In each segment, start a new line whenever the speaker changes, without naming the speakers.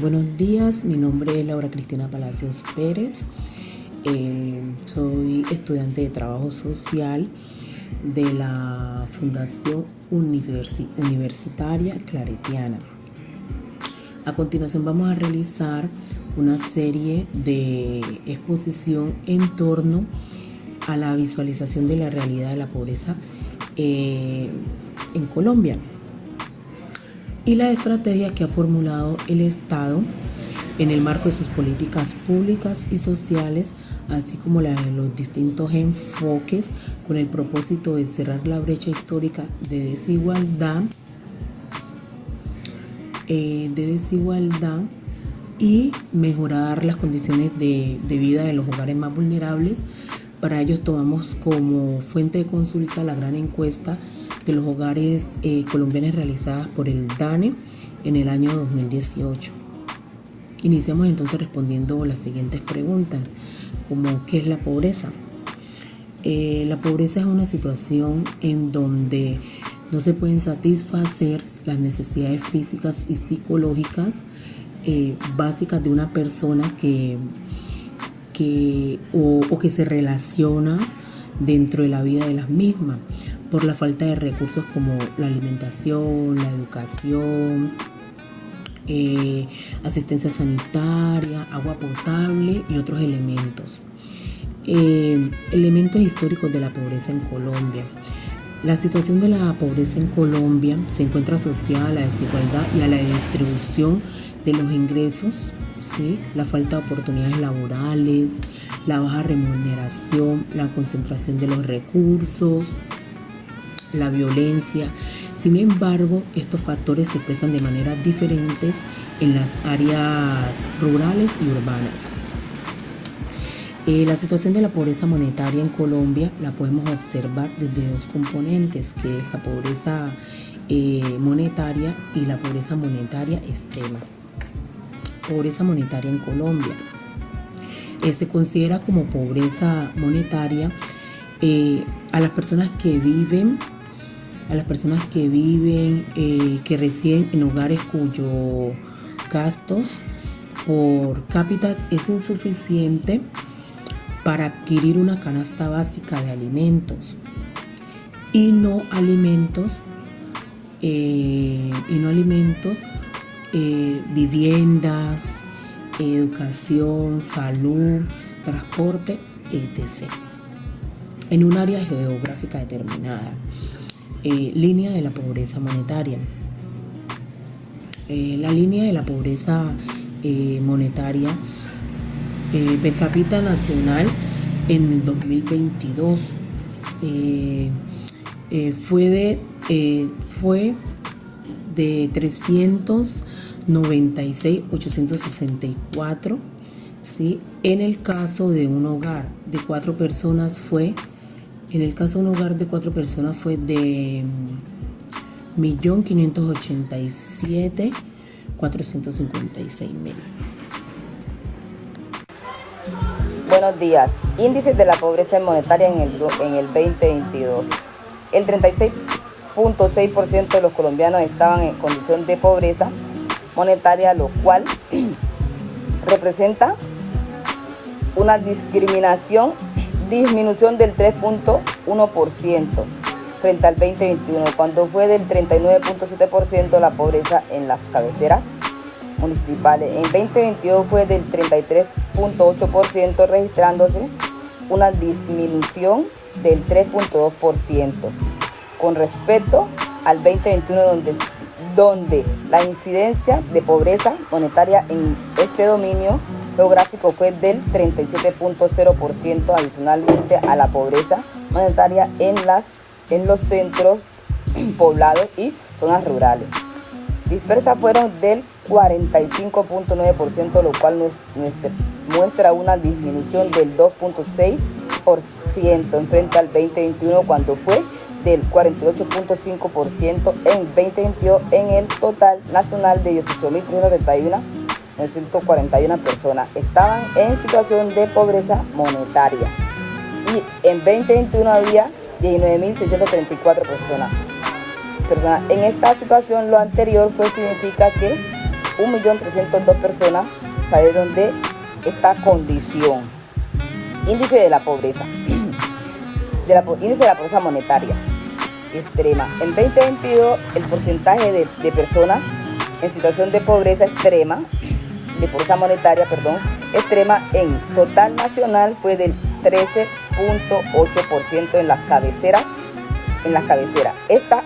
Buenos días, mi nombre es Laura Cristina Palacios Pérez. Soy estudiante de trabajo social de la Fundación Universitaria Claretiana. A continuación vamos a realizar una serie de exposición en torno a la visualización de la realidad de la pobreza en Colombia y la estrategia que ha formulado el Estado en el marco de sus políticas públicas y sociales, así como la de los distintos enfoques con el propósito de cerrar la brecha histórica de desigualdad y mejorar las condiciones de vida de los hogares más vulnerables. Para ello tomamos como fuente de consulta la gran encuesta de los hogares colombianos realizadas por el DANE en el año 2018. Iniciamos entonces respondiendo las siguientes preguntas, como ¿qué es la pobreza? La pobreza es una situación en donde no se pueden satisfacer las necesidades físicas y psicológicas básicas de una persona que se relaciona dentro de la vida de las mismas, por la falta de recursos como la alimentación, la educación, asistencia sanitaria, agua potable y otros elementos. Elementos históricos de la pobreza en Colombia. La situación de la pobreza en Colombia se encuentra asociada a la desigualdad y a la distribución de los ingresos, ¿sí? La falta de oportunidades laborales, la baja remuneración, la concentración de los recursos, la violencia. Sin embargo, estos factores se expresan de maneras diferentes en las áreas rurales y urbanas. La situación de la pobreza monetaria en Colombia la podemos observar desde dos componentes, que es la pobreza monetaria y la pobreza monetaria extrema. Pobreza monetaria en Colombia. Se considera como pobreza monetaria a las personas que residen en hogares cuyos gastos por cápita es insuficiente para adquirir una canasta básica de alimentos y no alimentos, viviendas, educación, salud, transporte, etc. En un área geográfica determinada. Línea de la pobreza monetaria. La línea de la pobreza monetaria per cápita nacional en el 2022 fue de 396.864, ¿sí? En el caso de un hogar de 4 personas fue de 1.587.456.000.
Buenos días. Índices de la pobreza monetaria en el 2022. El 36.6% de los colombianos estaban en condición de pobreza monetaria, lo cual representa una disminución del 3.1% frente al 2021, cuando fue del 39.7% la pobreza en las cabeceras municipales. En 2022 fue del 33.8%, registrándose una disminución del 3.2% con respecto al 2021, donde la incidencia de pobreza monetaria en este dominio geográfico fue del 37.0%, adicionalmente a la pobreza monetaria en los centros poblados y zonas rurales. Dispersas fueron del 45.9%, lo cual muestra una disminución del 2.6% en frente al 2021, cuando fue del 48.5% en 2022 en el total nacional de 18.331 personas estaban en situación de pobreza monetaria, y en 2021 había 19.634 personas. En esta situación, lo anterior significa que 1.302.000 personas salieron de esta condición. Índice de la pobreza. Índice de la pobreza monetaria extrema. En 2022, el porcentaje de personas en situación de pobreza extrema, de pobreza monetaria, extrema en total nacional fue del 13.8% en las cabeceras. Esta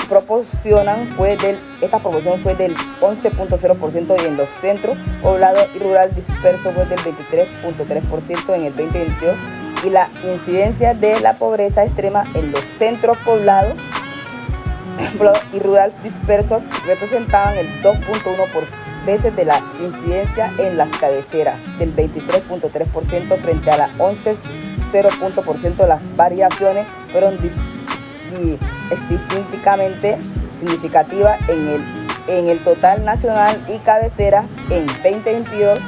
proporción fue del 11.0% y en los centros poblados y rural dispersos fue del 23.3% en el 2022, y la incidencia de la pobreza extrema en los centros poblados y rural dispersos representaban el 2.1 veces de la incidencia en las cabeceras, del 23.3% frente a la 11.0%. Las variaciones fueron estadísticamente significativas en el total nacional y cabecera. En 2022,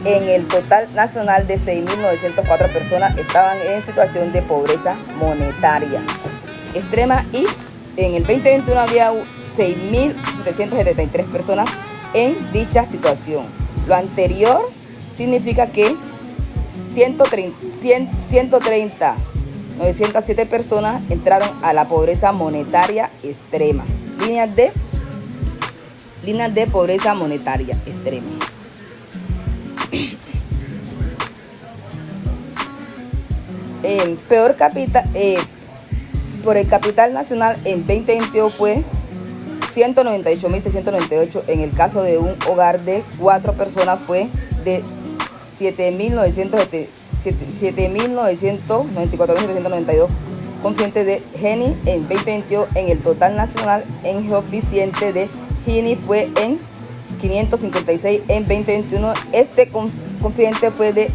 en el total nacional de 6.904 personas estaban en situación de pobreza monetaria extrema, y en el 2021 había 6.773 personas en dicha situación. Lo anterior significa que 130.907 personas entraron a la pobreza monetaria extrema. Líneas de pobreza monetaria extrema. Por el capital nacional en 2022 fue 198.698. En el caso de un hogar de 4 personas fue de 7.994.792 coeficiente de Gini en 2022. En el total nacional en coeficiente de Gini fue en 556 en 2021. Este coeficiente fue de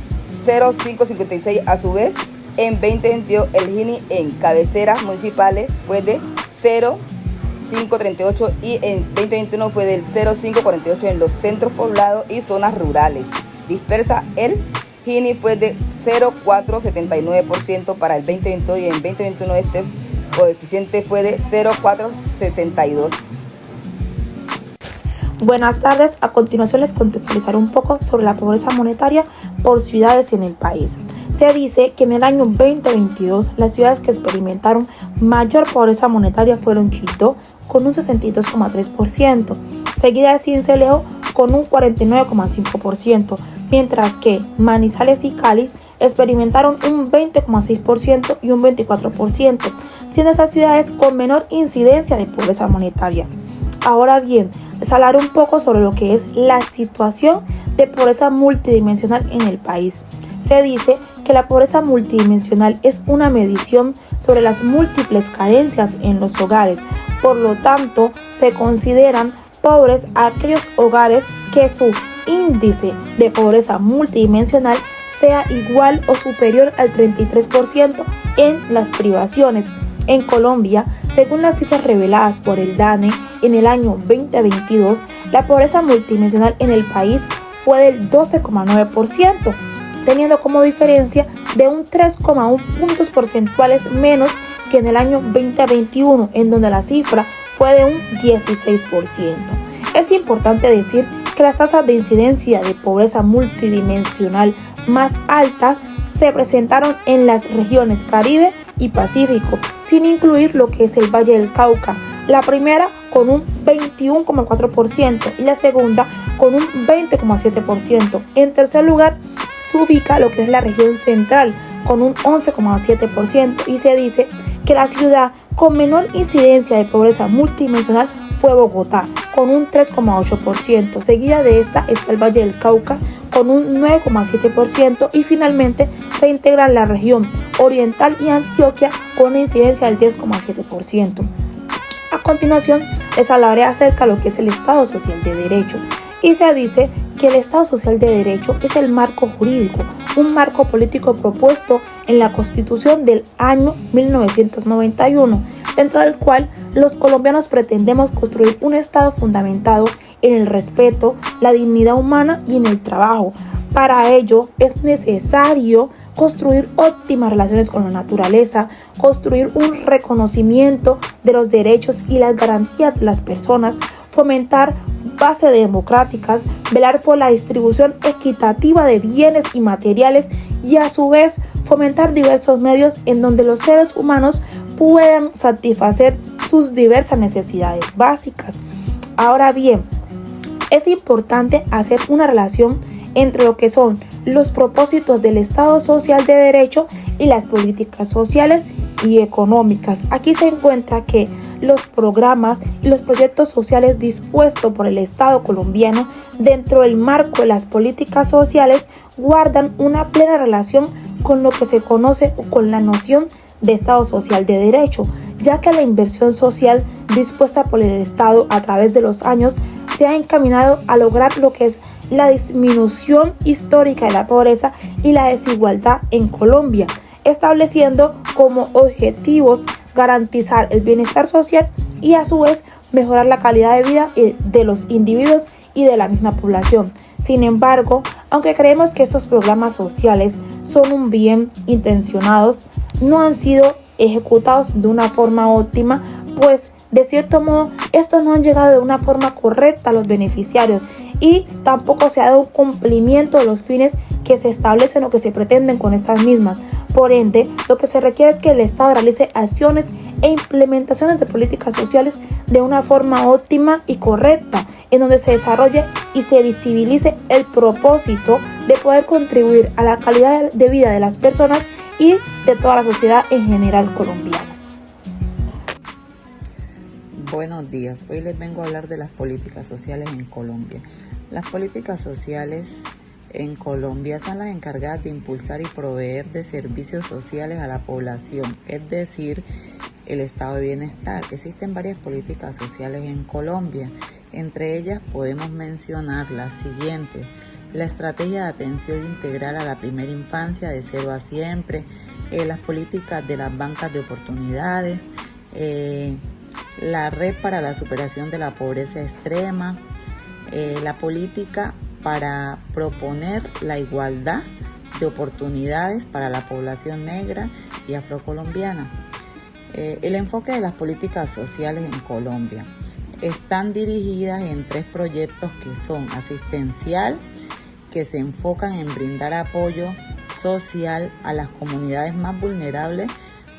0.556. A su vez, en 2022 el Gini en cabeceras municipales fue de 0.538 y en 2021 fue del 0.548 en los centros poblados y zonas rurales dispersas. El Gini fue de 0.479% para el 2022 y en 2021 este coeficiente fue de 0.462.
Buenas tardes, a continuación les contextualizaré un poco sobre la pobreza monetaria por ciudades en el país. Se dice que en el año 2022 las ciudades que experimentaron mayor pobreza monetaria fueron Quito con un 62,3%, seguida de Sincelejo con un 49,5%, mientras que Manizales y Cali experimentaron un 20,6% y un 24%, siendo esas ciudades con menor incidencia de pobreza monetaria. Ahora bien, les hablaré un poco sobre lo que es la situación de pobreza multidimensional en el país. Se dice que la pobreza multidimensional es una medición sobre las múltiples carencias en los hogares. Por lo tanto, se consideran pobres aquellos hogares que su índice de pobreza multidimensional sea igual o superior al 33% en las privaciones. En Colombia, según las cifras reveladas por el DANE en el año 2022, la pobreza multidimensional en el país fue del 12,9%, teniendo como diferencia de un 3,1 puntos porcentuales menos que en el año 2021, en donde la cifra fue de un 16%. Es importante decir que las tasas de incidencia de pobreza multidimensional más altas se presentaron en las regiones Caribe y Pacífico, sin incluir lo que es el Valle del Cauca. La primera con un 21,4% y la segunda con un 20,7%. En tercer lugar se ubica lo que es la región central con un 11,7% y se dice que la ciudad con menor incidencia de pobreza multidimensional fue Bogotá con un 3,8%. Seguida de esta está el Valle del Cauca con un 9,7% y finalmente se integra la región oriental y Antioquia con una incidencia del 10,7%. A continuación les hablaré acerca de lo que es el Estado Social de Derecho. Y se dice que el Estado Social de Derecho es el marco jurídico, un marco político propuesto en la Constitución del año 1991, dentro del cual los colombianos pretendemos construir un Estado fundamentado en el respeto, la dignidad humana y en el trabajo. Para ello es necesario construir óptimas relaciones con la naturaleza, construir un reconocimiento de los derechos y las garantías de las personas, fomentar bases democráticas, velar por la distribución equitativa de bienes y materiales y a su vez fomentar diversos medios en donde los seres humanos puedan satisfacer sus diversas necesidades básicas. Ahora bien, es importante hacer una relación entre lo que son los propósitos del Estado Social de Derecho y las políticas sociales y económicas. Aquí se encuentra que los programas y los proyectos sociales dispuestos por el Estado colombiano dentro del marco de las políticas sociales guardan una plena relación con lo que se conoce con la noción de Estado Social de Derecho, ya que la inversión social dispuesta por el Estado a través de los años se ha encaminado a lograr lo que es la disminución histórica de la pobreza y la desigualdad en Colombia, estableciendo como objetivos garantizar el bienestar social y a su vez mejorar la calidad de vida de los individuos y de la misma población. Sin embargo, aunque creemos que estos programas sociales son un bien intencionados, no han sido ejecutados de una forma óptima, pues de cierto modo estos no han llegado de una forma correcta a los beneficiarios y tampoco se ha dado un cumplimiento de los fines que se establecen o que se pretenden con estas mismas. Por ende, lo que se requiere es que el Estado realice acciones e implementaciones de políticas sociales de una forma óptima y correcta, en donde se desarrolle y se visibilice el propósito de poder contribuir a la calidad de vida de las personas y de toda la sociedad en general colombiana.
Buenos días, hoy les vengo a hablar de las políticas sociales en Colombia. Las políticas sociales en Colombia son las encargadas de impulsar y proveer de servicios sociales a la población, es decir, el estado de bienestar. Existen varias políticas sociales en Colombia, entre ellas podemos mencionar las siguientes: la estrategia de atención integral a la primera infancia de 0 a siempre, las políticas de las bancas de oportunidades, la red para la superación de la pobreza extrema, la política para proponer la igualdad de oportunidades para la población negra y afrocolombiana. El enfoque de las políticas sociales en Colombia están dirigidas en 3 proyectos que son asistencial, que se enfocan en brindar apoyo social a las comunidades más vulnerables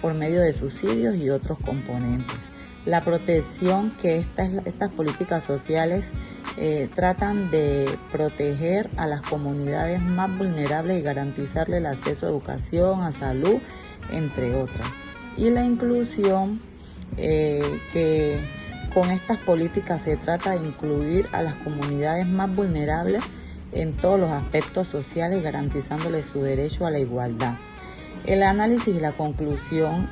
por medio de subsidios y otros componentes. La protección, que estas políticas sociales tratan de proteger a las comunidades más vulnerables y garantizarle el acceso a educación, a salud, entre otras. Y la inclusión, que con estas políticas se trata de incluir a las comunidades más vulnerables en todos los aspectos sociales, garantizándoles su derecho a la igualdad. El análisis y la conclusión,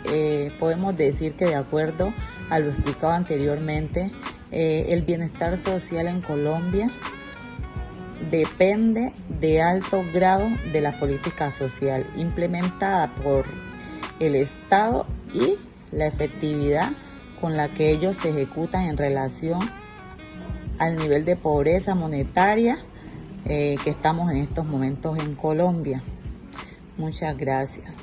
podemos decir que de acuerdo a lo explicado anteriormente, el bienestar social en Colombia depende de alto grado de la política social implementada por el Estado y la efectividad con la que ellos se ejecutan en relación al nivel de pobreza monetaria que estamos en estos momentos en Colombia. Muchas gracias.